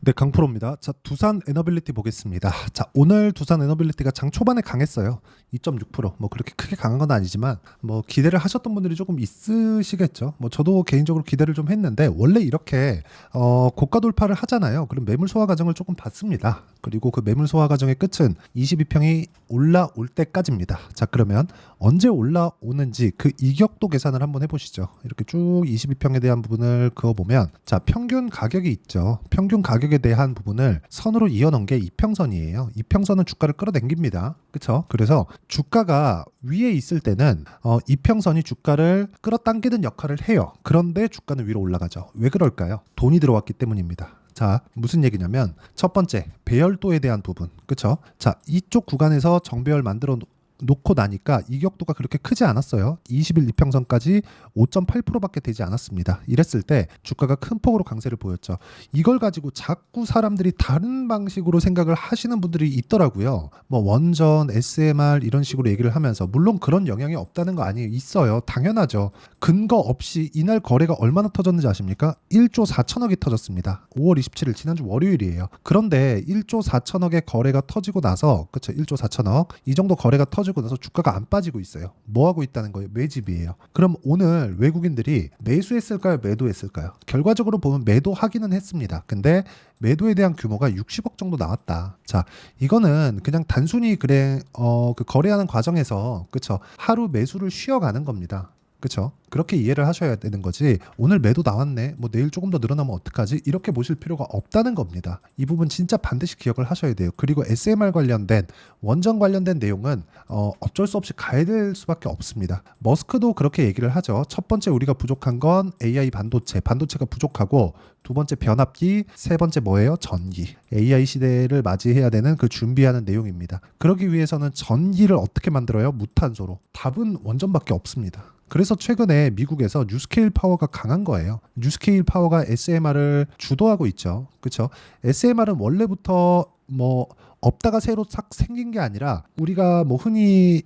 네, 강프로입니다. 자, 두산 에너빌리티 보겠습니다. 자, 오늘 두산 에너빌리티가 장 초반에 강했어요. 2.6%. 뭐 그렇게 크게 강한 건 아니지만 뭐 기대를 하셨던 분들이 조금 있으시겠죠. 뭐 저도 개인적으로 기대를 좀 했는데 원래 이렇게 고가 돌파를 하잖아요. 그럼 매물 소화 과정을 조금 봤습니다. 그리고 그 매물 소화 과정의 끝은 22평이 올라올 때까지입니다. 자, 그러면 언제 올라오는지 그 이격도 계산을 한번 해보시죠. 이렇게 쭉 22평에 대한 부분을 그어보면, 자, 평균 가격이 있죠. 평균 가격에 대한 부분을 선으로 이어놓은 게 이평선이에요. 이평선은 주가를 끌어당깁니다. 그렇죠? 그래서 주가가 위에 있을 때는 이평선이 주가를 끌어당기는 역할을 해요. 그런데 주가는 위로 올라가죠. 왜 그럴까요? 돈이 들어왔기 때문입니다. 자, 무슨 얘기냐면 첫 번째, 배열도에 대한 부분. 그쵸? 자, 이쪽 구간에서 정배열 만들어 놓고 나니까 이격도가 그렇게 크지 않았어요. 20일 이평선까지 5.8%밖에 되지 않았습니다. 이랬을 때 주가가 큰 폭으로 강세를 보였죠. 이걸 가지고 자꾸 사람들이 다른 방식으로 생각을 하시는 분들이 있더라고요. 뭐 원전, SMR 이런 식으로 얘기를 하면서, 물론 그런 영향이 없다는 거 아니에요. 있어요. 당연하죠. 근거 없이 이날 거래가 얼마나 터졌는지 아십니까? 1조 4천억이 터졌습니다. 5월 27일 지난주 월요일이에요. 그런데 1조 4천억의 거래가 터지고 나서, 그쵸, 1조 4천억 이 정도 거래가 터지고 나서 주가가 안 빠지고 있어요. 뭐 하고 있다는 거예요? 매집이에요. 그럼 오늘 외국인들이 매수했을까요? 매도했을까요? 결과적으로 보면 매도하기는 했습니다. 근데 매도에 대한 규모가 60억 정도 나왔다. 자, 이거는 그냥 단순히 그 거래하는 과정에서, 그쵸, 하루 매수를 쉬어가는 겁니다. 그렇죠? 그렇게 이해를 하셔야 되는 거지, 오늘 매도 나왔네, 뭐 내일 조금 더 늘어나면 어떡하지, 이렇게 보실 필요가 없다는 겁니다. 이 부분 진짜 반드시 기억을 하셔야 돼요. 그리고 SMR 관련된, 원전 관련된 내용은 어쩔 수 없이 가야 될 수밖에 없습니다. 머스크도 그렇게 얘기를 하죠. 첫 번째 우리가 부족한 건 AI 반도체가 부족하고, 두 번째 변압기, 세 번째 뭐예요? 전기. AI 시대를 맞이해야 되는 그 준비하는 내용입니다. 그러기 위해서는 전기를 어떻게 만들어요? 무탄소로. 답은 원전밖에 없습니다. 그래서 최근에 미국에서 뉴스케일 파워가 강한 거예요. 뉴스케일 파워가 SMR을 주도하고 있죠. 그렇죠? SMR은 원래부터 뭐 없다가 새로 싹 생긴 게 아니라, 우리가 흔히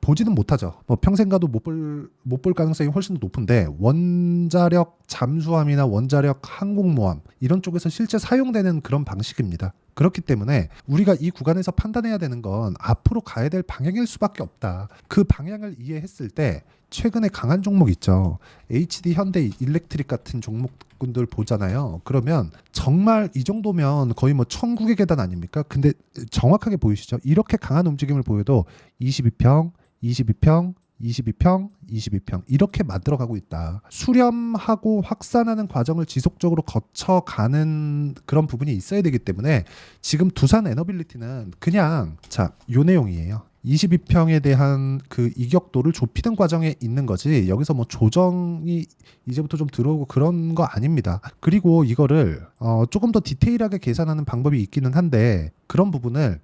보지는 못하죠. 뭐 평생 가도 못 볼 가능성이 훨씬 더 높은데, 원자력 잠수함이나 원자력 항공모함 이런 쪽에서 실제 사용되는 그런 방식입니다. 그렇기 때문에 우리가 이 구간에서 판단해야 되는 건 앞으로 가야 될 방향일 수밖에 없다. 그 방향을 이해했을 때 최근에 강한 종목 있죠. HD 현대 일렉트릭 같은 종목군들 보잖아요. 그러면 정말 이 정도면 거의 뭐 천국의 계단 아닙니까? 근데 정확하게 보이시죠? 이렇게 강한 움직임을 보여도 22평, 22평, 22평, 22평 이렇게 만들어가고 있다. 수렴하고 확산하는 과정을 지속적으로 거쳐가는 그런 부분이 있어야 되기 때문에, 지금 두산 에너빌리티는 그냥, 자, 요 내용이에요. 22평에 대한 그 이격도를 좁히는 과정에 있는 거지, 여기서 뭐 조정이 이제부터 좀 들어오고 그런 거 아닙니다. 그리고 이거를 조금 더 디테일하게 계산하는 방법이 있기는 한데, 그런 부분을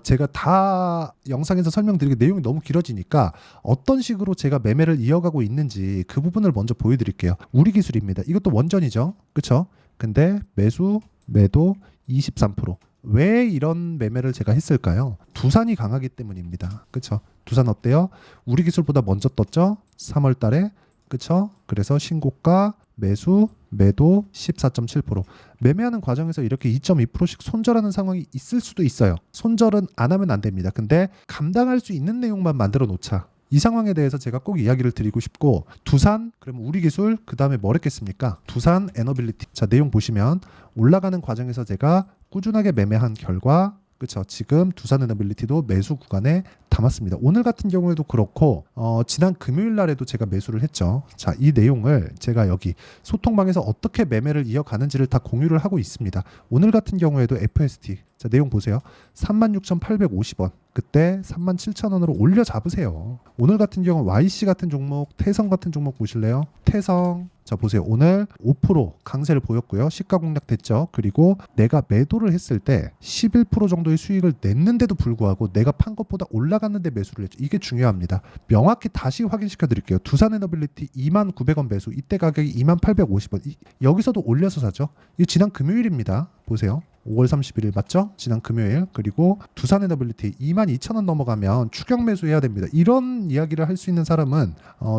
제가 다 영상에서 설명드리기 내용이 너무 길어지니까 어떤 식으로 제가 매매를 이어가고 있는지 그 부분을 먼저 보여드릴게요. 우리 기술입니다. 이것도 원전이죠. 그쵸? 근데 매수, 매도 23%. 왜 이런 매매를 제가 했을까요? 두산이 강하기 때문입니다. 그쵸? 두산 어때요? 우리 기술보다 먼저 떴죠? 3월 달에. 그쵸? 그래서 신고가, 매수, 매도 14.7%. 매매하는 과정에서 이렇게 2.2%씩 손절하는 상황이 있을 수도 있어요. 손절은 안 하면 안 됩니다. 근데 감당할 수 있는 내용만 만들어 놓자. 이 상황에 대해서 제가 꼭 이야기를 드리고 싶고, 두산, 그러면 우리 기술, 그 다음에 뭐 했겠습니까? 두산 에너빌리티. 자, 내용 보시면 올라가는 과정에서 제가 꾸준하게 매매한 결과, 그렇죠, 지금 두산 에너빌리티도 매수 구간에 담았습니다. 오늘 같은 경우에도 그렇고, 지난 금요일 날에도 제가 매수를 했죠. 자, 이 내용을 제가 여기 소통방에서 어떻게 매매를 이어가는지를 다 공유를 하고 있습니다. 오늘 같은 경우에도 FST, 자, 내용 보세요. 36,850원. 그때 37,000원으로 올려 잡으세요. 오늘 같은 경우 YC 같은 종목, 태성 같은 종목 보실래요? 태성. 자, 보세요. 오늘 5% 강세를 보였고요. 시가 공략 됐죠. 그리고 내가 매도를 했을 때 11% 정도의 수익을 냈는데도 불구하고 내가 판 것보다 올라갔는데 매수를 했죠. 이게 중요합니다. 명확히 다시 확인시켜 드릴게요. 두산 에너빌리티 29,000원 매수. 이때 가격이 28,850원. 여기서도 올려서 사죠. 이 지난 금요일입니다. 보세요. 5월 31일 맞죠? 지난 금요일. 그리고 두산 에너빌리티 22,000원 넘어가면 추격 매수해야 됩니다. 이런 이야기를 할 수 있는 사람은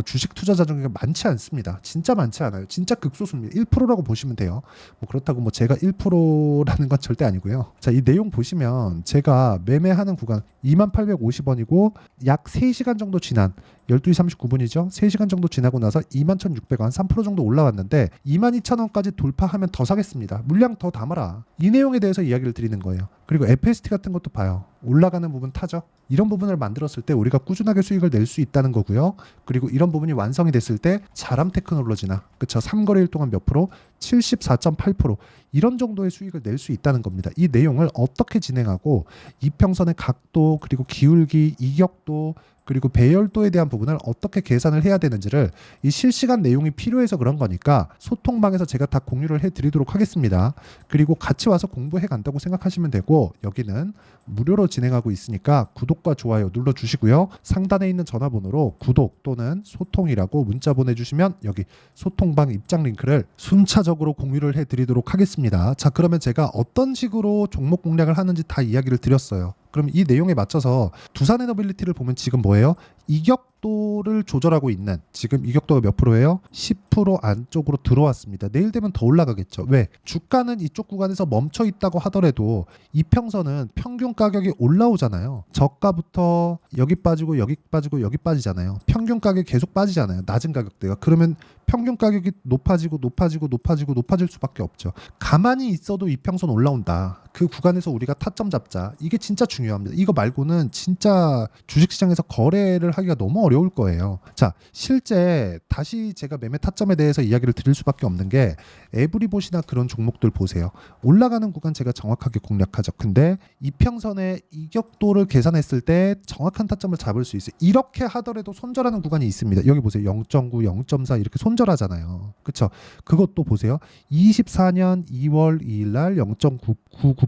주식 투자자 중에 많지 않습니다. 진짜 많지 않아요. 진짜 극소수입니다. 1%라고 보시면 돼요. 뭐 그렇다고 뭐 제가 1%라는 건 절대 아니고요. 자, 이 내용 보시면 제가 매매하는 구간 2850원이고 약 3시간 정도 지난 12시 39분이죠. 3시간 정도 지나고 나서 21,600원, 3% 정도 올라왔는데 22,000원까지 돌파하면 더 사겠습니다. 물량 더 담아라. 이 내용에 대해서 이야기를 드리는 거예요. 그리고 FST 같은 것도 봐요. 올라가는 부분 타죠. 이런 부분을 만들었을 때 우리가 꾸준하게 수익을 낼 수 있다는 거고요. 그리고 이런 부분이 완성이 됐을 때 자람 테크놀로지나 그쵸 3거래일 동안 몇 프로? 74.8% 이런 정도의 수익을 낼 수 있다는 겁니다. 이 내용을 어떻게 진행하고 이평선의 각도 그리고 기울기, 이격도 그리고 배열도에 대한 부분을 어떻게 계산을 해야 되는지를 이 실시간 내용이 필요해서 그런 거니까 소통방에서 제가 다 공유를 해드리도록 하겠습니다. 그리고 같이 와서 공부해 간다고 생각하시면 되고 여기는 무료로 진행하고 있으니까 구독과 좋아요 눌러주시고요. 상단에 있는 전화번호로 구독 또는 소통이라고 문자 보내주시면 여기 소통방 입장 링크를 순차적으로 공유를 해드리도록 하겠습니다. 자, 그러면 제가 어떤 식으로 종목 공략을 하는지 다 이야기를 드렸어요. 그럼 이 내용에 맞춰서 두산 에너빌리티를 보면 지금 뭐예요? 이격도를 조절하고 있는 지금 이격도가 몇 프로예요? 10% 안쪽으로 들어왔습니다. 내일 되면 더 올라가겠죠. 왜? 주가는 이쪽 구간에서 멈춰 있다고 하더라도 이평선은 평균 가격이 올라오잖아요. 저가부터 여기 빠지고 여기 빠지고 여기 빠지잖아요. 평균 가격이 계속 빠지잖아요. 낮은 가격대가. 그러면 평균 가격이 높아지고 높아지고 높아지고 높아질 수밖에 없죠. 가만히 있어도 이평선 올라온다. 그 구간에서 우리가 타점 잡자. 이게 진짜 중요합니다. 이거 말고는 진짜 주식시장에서 거래를 하기가 너무 어려울 거예요. 자, 실제 다시 제가 매매 타점에 대해서 이야기를 드릴 수밖에 없는 게 에브리봇이나 그런 종목들 보세요. 올라가는 구간 제가 정확하게 공략하죠. 근데 이평선의 이격도를 계산했을 때 정확한 타점을 잡을 수 있어요. 이렇게 하더라도 손절하는 구간이 있습니다. 여기 보세요. 0.9, 0.4 이렇게 손절하잖아요. 그렇죠? 그것도 보세요. 24년 2월 2일 날 0.99%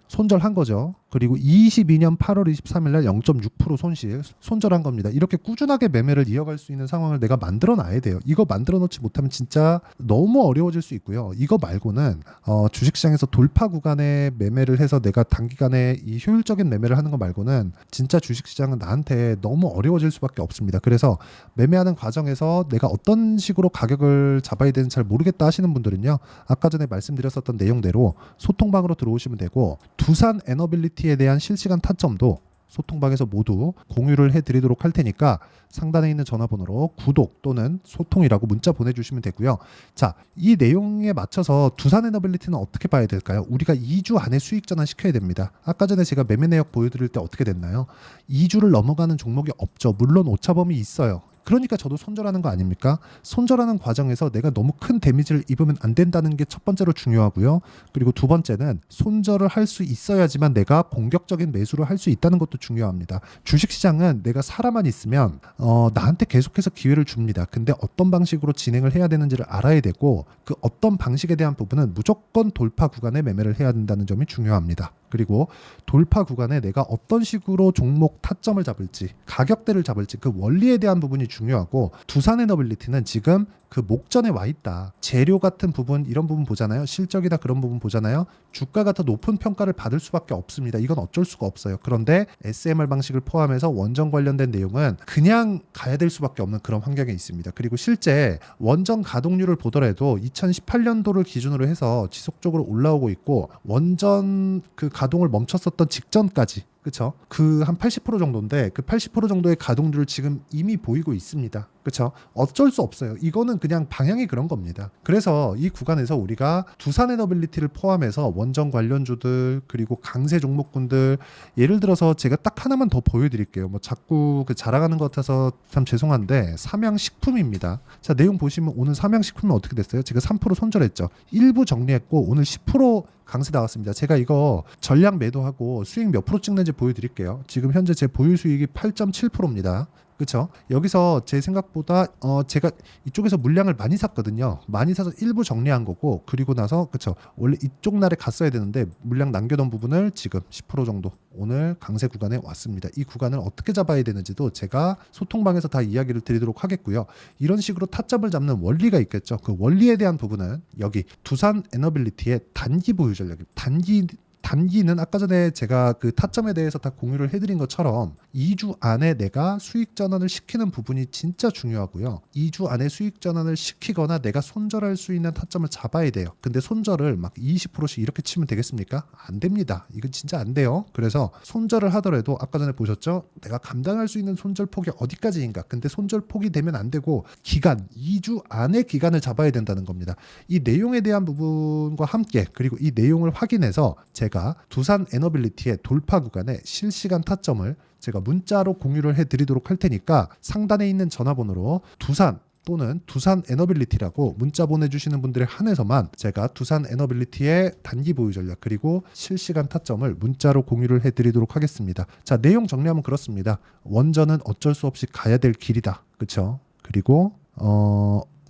손절한 거죠. 그리고 22년 8월 23일 날 0.6% 손절한 겁니다. 이렇게 꾸준하게 매매를 이어갈 수 있는 상황을 내가 만들어 놔야 돼요. 이거 만들어 놓지 못하면 진짜 너무 어려워질 수 있고요. 이거 말고는 주식시장에서 돌파 구간에 매매를 해서 내가 단기간에 이 효율적인 매매를 하는 거 말고는 진짜 주식시장은 나한테 너무 어려워질 수밖에 없습니다. 그래서 매매하는 과정에서 내가 어떤 식으로 가격을 잡아야 되는지 잘 모르겠다 하시는 분들은요. 아까 전에 말씀드렸었던 내용대로 소통방으로 들어오시면 되고 두산 에너빌리티에 대한 실시간 타점도 소통방에서 모두 공유를 해드리도록 할 테니까 상단에 있는 전화번호로 구독 또는 소통이라고 문자 보내주시면 되고요. 자, 이 내용에 맞춰서 두산 에너빌리티는 어떻게 봐야 될까요? 우리가 2주 안에 수익 전환 시켜야 됩니다. 아까 전에 제가 매매 내역 보여드릴 때 어떻게 됐나요? 2주를 넘어가는 종목이 없죠. 물론 오차범위 있어요. 그러니까 저도 손절하는 거 아닙니까? 손절하는 과정에서 내가 너무 큰 데미지를 입으면 안 된다는 게 첫 번째로 중요하고요. 그리고 두 번째는 손절을 할 수 있어야지만 내가 공격적인 매수를 할 수 있다는 것도 중요합니다. 주식시장은 내가 살아만 있으면 나한테 계속해서 기회를 줍니다. 근데 어떤 방식으로 진행을 해야 되는지를 알아야 되고 그 어떤 방식에 대한 부분은 무조건 돌파 구간에 매매를 해야 된다는 점이 중요합니다. 그리고 돌파 구간에 내가 어떤 식으로 종목 타점을 잡을지 가격대를 잡을지 그 원리에 대한 부분이 중요하고 두산 에너빌리티는 지금 그 목전에 와 있다. 재료 같은 부분 이런 부분 보잖아요. 실적이나 그런 부분 보잖아요. 주가가 더 높은 평가를 받을 수밖에 없습니다. 이건 어쩔 수가 없어요. 그런데 SMR 방식을 포함해서 원전 관련된 내용은 그냥 가야 될 수밖에 없는 그런 환경에 있습니다. 그리고 실제 원전 가동률을 보더라도 2018년도를 기준으로 해서 지속적으로 올라오고 있고 원전 그 가동을 멈췄었던 직전까지 그쵸? 그 한 80% 정도인데 그 80% 정도의 가동률을 지금 이미 보이고 있습니다. 그쵸? 어쩔 수 없어요. 이거는 그냥 방향이 그런 겁니다. 그래서 이 구간에서 우리가 두산 에너빌리티를 포함해서 원전 관련주들 그리고 강세 종목군들 예를 들어서 제가 딱 하나만 더 보여드릴게요. 뭐 자꾸 그 자랑하는 것 같아서 참 죄송한데 삼양식품입니다. 자, 내용 보시면 오늘 삼양식품은 어떻게 됐어요? 제가 3% 손절했죠. 일부 정리했고 오늘 10% 강세 나왔습니다. 제가 이거 전량 매도하고 수익 몇 프로 찍는지 보여드릴게요. 지금 현재 제 보유 수익이 8.7%입니다. 그쵸? 여기서 제 생각보다 제가 이쪽에서 물량을 많이 샀거든요. 많이 사서 일부 정리한 거고, 그리고 나서 그쵸? 원래 이쪽 날에 갔어야 되는데 물량 남겨놓은 부분을 지금 10% 정도 오늘 강세 구간에 왔습니다. 이 구간을 어떻게 잡아야 되는지도 제가 소통방에서 다 이야기를 드리도록 하겠고요. 이런 식으로 타점을 잡는 원리가 있겠죠. 그 원리에 대한 부분은 여기 두산 에너빌리티의 단기 보유 전략입니다. 단기는 아까 전에 제가 그 타점에 대해서 다 공유를 해드린 것처럼 2주 안에 내가 수익 전환을 시키는 부분이 진짜 중요하고요. 2주 안에 수익 전환을 시키거나 내가 손절할 수 있는 타점을 잡아야 돼요. 근데 손절을 막 20%씩 이렇게 치면 되겠습니까? 안 됩니다. 이건 진짜 안 돼요. 그래서 손절을 하더라도 아까 전에 보셨죠? 내가 감당할 수 있는 손절 폭이 어디까지인가? 근데 손절 폭이 되면 안 되고 기간, 2주 안에 기간을 잡아야 된다는 겁니다. 이 내용에 대한 부분과 함께 그리고 이 내용을 확인해서 제가 두산 에너빌리티의 돌파 구간의 실시간 타점을 제가 문자로 공유를 해드리도록 할 테니까 상단에 있는 전화번호로 두산 또는 두산 에너빌리티라고 문자 보내주시는 분들에 한해서만 제가 두산 에너빌리티의 단기 보유 전략 그리고 실시간 타점을 문자로 공유를 해드리도록 하겠습니다. 자, 내용 정리하면 그렇습니다. 원전은 어쩔 수 없이 가야 될 길이다. 그렇죠? 그리고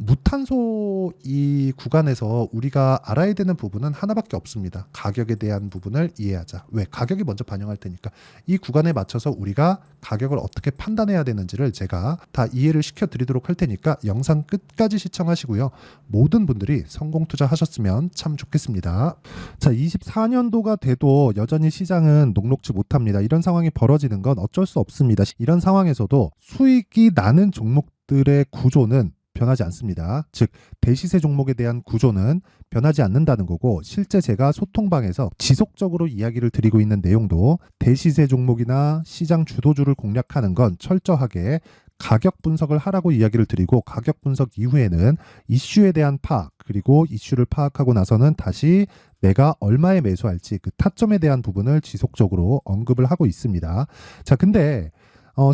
무탄소 이 구간에서 우리가 알아야 되는 부분은 하나밖에 없습니다. 가격에 대한 부분을 이해하자. 왜? 가격이 먼저 반영할 테니까. 이 구간에 맞춰서 우리가 가격을 어떻게 판단해야 되는지를 제가 다 이해를 시켜드리도록 할 테니까 영상 끝까지 시청하시고요. 모든 분들이 성공 투자하셨으면 참 좋겠습니다. 자, 24년도가 돼도 여전히 시장은 녹록지 못합니다. 이런 상황이 벌어지는 건 어쩔 수 없습니다. 이런 상황에서도 수익이 나는 종목들의 구조는 변하지 않습니다. 즉 대시세 종목에 대한 구조는 변하지 않는다는 거고 실제 제가 소통방에서 지속적으로 이야기를 드리고 있는 내용도 대시세 종목이나 시장 주도주를 공략하는 건 철저하게 가격 분석을 하라고 이야기를 드리고 가격 분석 이후에는 이슈에 대한 파악 그리고 이슈를 파악하고 나서는 다시 내가 얼마에 매수할지 그 타점에 대한 부분을 지속적으로 언급을 하고 있습니다. 자, 근데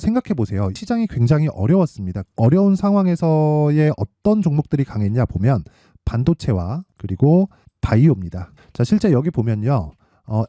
생각해 보세요. 시장이 굉장히 어려웠습니다. 어려운 상황에서의 어떤 종목들이 강했냐 보면 반도체와 그리고 바이오입니다. 자, 실제 여기 보면요.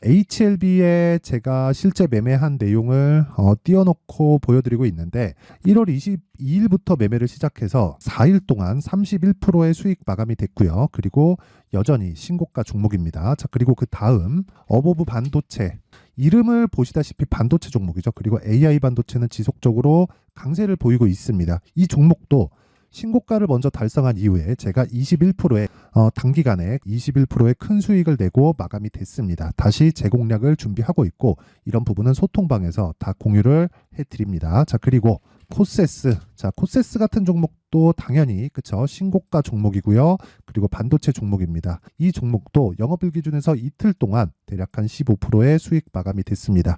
HLB에 제가 실제 매매한 내용을 띄워놓고 보여드리고 있는데 1월 22일부터 매매를 시작해서 4일 동안 31%의 수익 마감이 됐고요. 그리고 여전히 신고가 종목입니다. 자, 그리고 그 다음 어보브 반도체 이름을 보시다시피 반도체 종목이죠. 그리고 AI 반도체는 지속적으로 강세를 보이고 있습니다. 이 종목도 신고가를 먼저 달성한 이후에 제가 21%의 단기간에 21%의 큰 수익을 내고 마감이 됐습니다. 다시 재공략을 준비하고 있고 이런 부분은 소통방에서 다 공유를 해드립니다. 자, 그리고 코세스. 자, 코세스 같은 종목도 당연히 그쵸 신고가 종목이고요. 그리고 반도체 종목입니다. 이 종목도 영업일 기준에서 이틀 동안 대략 한 15%의 수익 마감이 됐습니다.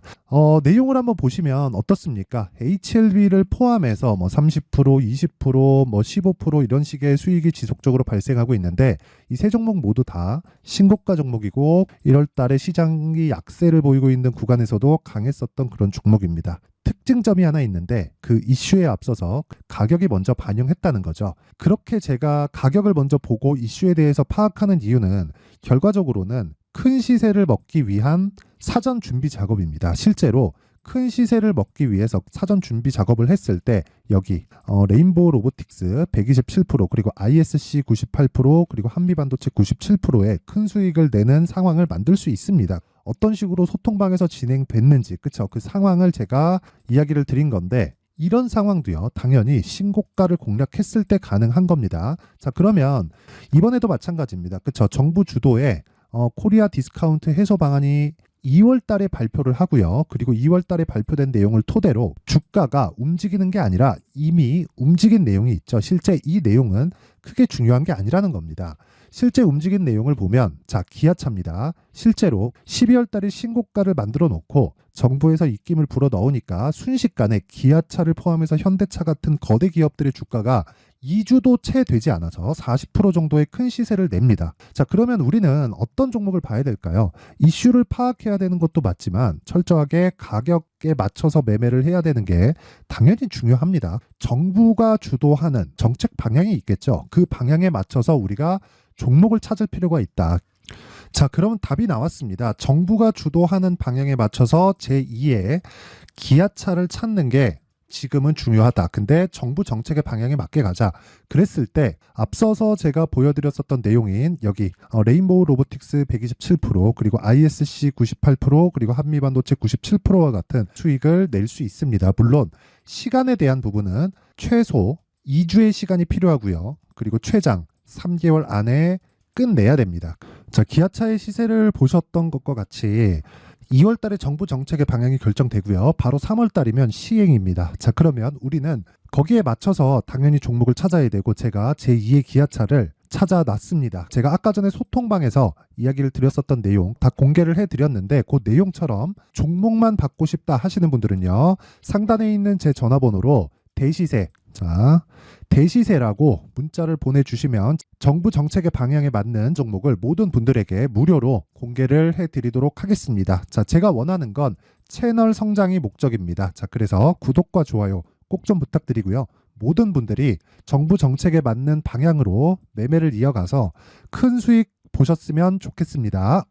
내용을 한번 보시면 어떻습니까? HLB를 포함해서 뭐 30%, 20%, 뭐 15% 이런 식의 수익이 지속적으로 발생하고 있는데 이 세 종목 모두 다 신고가 종목이고 1월 달에 시장이 약세를 보이고 있는 구간에서도 강했었던 그런 종목입니다. 특징점이 하나 있는데 그 이슈에 앞서서 가격이 먼저 반영했다는 거죠. 그렇게 제가 가격을 먼저 보고 이슈에 대해서 파악하는 이유는 결과적으로는 큰 시세를 먹기 위한 사전 준비 작업입니다. 실제로 큰 시세를 먹기 위해서 사전 준비 작업을 했을 때 여기 레인보우 로보틱스 127% 그리고 ISC 98% 그리고 한미반도체 97%의 큰 수익을 내는 상황을 만들 수 있습니다. 어떤 식으로 소통방에서 진행됐는지 그쵸? 그 상황을 제가 이야기를 드린 건데 이런 상황도요 당연히 신고가를 공략했을 때 가능한 겁니다. 자, 그러면 이번에도 마찬가지입니다. 그쵸? 정부 주도의 코리아 디스카운트 해소 방안이 2월 달에 발표를 하고요. 그리고 2월 달에 발표된 내용을 토대로 주가가 움직이는 게 아니라 이미 움직인 내용이 있죠. 실제 이 내용은 크게 중요한 게 아니라는 겁니다. 실제 움직인 내용을 보면 자, 기아차입니다. 실제로 12월 달에 신고가를 만들어 놓고 정부에서 입김을 불어 넣으니까 순식간에 기아차를 포함해서 현대차 같은 거대 기업들의 주가가 2주도 채 되지 않아서 40% 정도의 큰 시세를 냅니다. 자, 그러면 우리는 어떤 종목을 봐야 될까요? 이슈를 파악해야 되는 것도 맞지만 철저하게 가격에 맞춰서 매매를 해야 되는 게 당연히 중요합니다. 정부가 주도하는 정책 방향이 있겠죠. 그 방향에 맞춰서 우리가 종목을 찾을 필요가 있다. 자, 그러면 답이 나왔습니다. 정부가 주도하는 방향에 맞춰서 제2의 기아차를 찾는 게 지금은 중요하다. 근데 정부 정책의 방향에 맞게 가자. 그랬을 때 앞서서 제가 보여드렸었던 내용인 여기 레인보우 로보틱스 127% 그리고 ISC 98% 그리고 한미반도체 97%와 같은 수익을 낼 수 있습니다. 물론 시간에 대한 부분은 최소 2주의 시간이 필요하고요. 그리고 최장 3개월 안에 끝내야 됩니다. 자, 기아차의 시세를 보셨던 것과 같이 2월 달에 정부 정책의 방향이 결정되고요. 바로 3월 달이면 시행입니다. 자, 그러면 우리는 거기에 맞춰서 당연히 종목을 찾아야 되고 제가 제2의 기아차를 찾아놨습니다. 제가 아까 전에 소통방에서 이야기를 드렸었던 내용 다 공개를 해드렸는데 그 내용처럼 종목만 받고 싶다 하시는 분들은요. 상단에 있는 제 전화번호로 대시세, 자, 대시세라고 문자를 보내주시면 정부 정책의 방향에 맞는 종목을 모든 분들에게 무료로 공개를 해드리도록 하겠습니다. 자, 제가 원하는 건 채널 성장이 목적입니다. 자, 그래서 구독과 좋아요 꼭 좀 부탁드리고요. 모든 분들이 정부 정책에 맞는 방향으로 매매를 이어가서 큰 수익 보셨으면 좋겠습니다.